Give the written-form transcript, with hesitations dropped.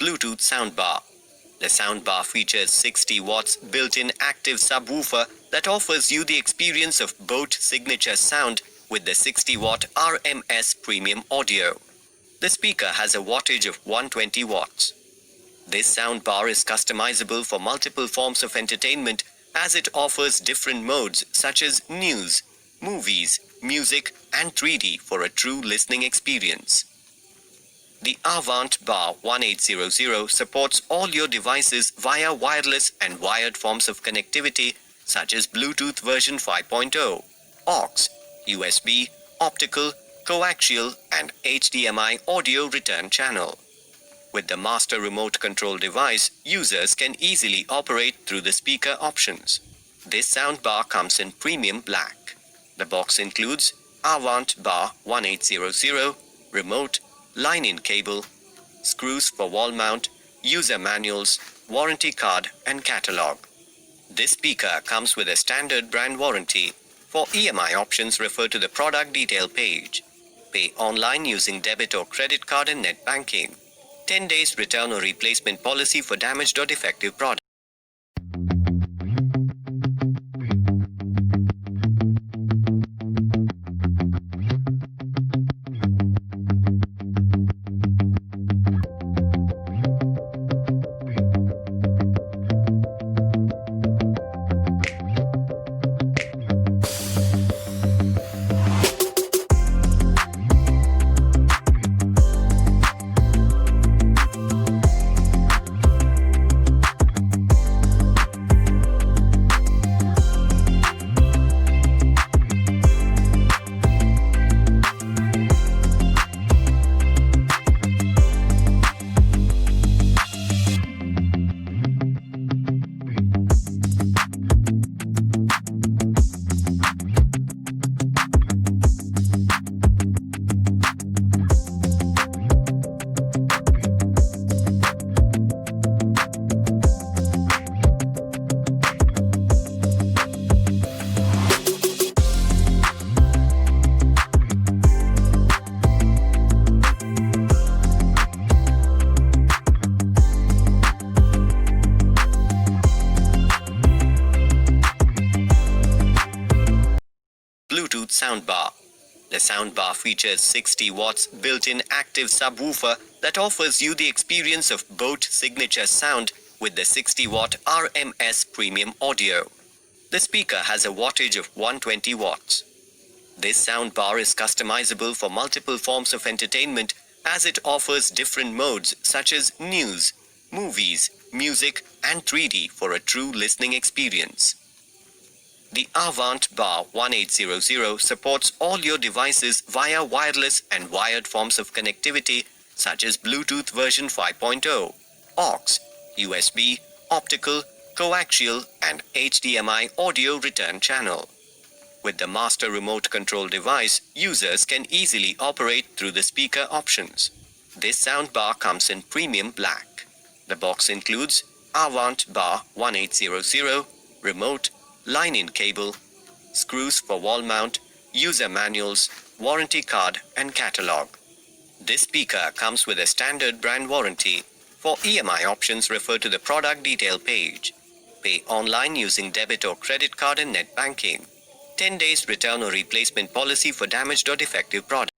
Bluetooth soundbar. The soundbar features 60 watts built-in active subwoofer that offers you the experience of Boat signature sound with the 60 watt RMS premium audio. The speaker has a wattage of 120 watts. This soundbar is customizable for multiple forms of entertainment as it offers different modes such as news, movies, music, and 3D for a true listening experience. The Avant Bar 1800 supports all your devices via wireless and wired forms of connectivity such as Bluetooth version 5.0, aux, USB, optical, coaxial, and HDMI audio return channel. With the master remote control device, users can easily operate through the speaker options. This soundbar comes in premium black. The box includes Avant Bar 1800, remote, line-in cable, screws for wall mount, user manuals, warranty card, and catalog. This speaker comes with a standard brand warranty. For EMI options, refer to the product detail page. Pay online using debit or credit card and net banking. 10 days return or replacement policy for damaged or defective product. Bluetooth soundbar. The soundbar features 60 watts built-in active subwoofer that offers you the experience of Boat signature sound with the 60 watt RMS premium audio. The speaker has a wattage of 120 watts. This soundbar is customizable for multiple forms of entertainment as it offers different modes such as news, movies, music, and 3D for a true listening experience. The Avant Bar 1800 supports all your devices via wireless and wired forms of connectivity such as Bluetooth version 5.0, aux, USB, optical, coaxial, and HDMI audio return channel. With the master remote control device, users can easily operate through the speaker options. This soundbar comes in premium black. The box includes Avant Bar 1800, remote, line-in cable, screws for wall mount, user manuals, warranty card, and catalog. This speaker comes with a standard brand warranty. For EMI options, refer to the product detail page. Pay online using debit or credit card and net banking. 10 days return or replacement policy for damaged or defective product.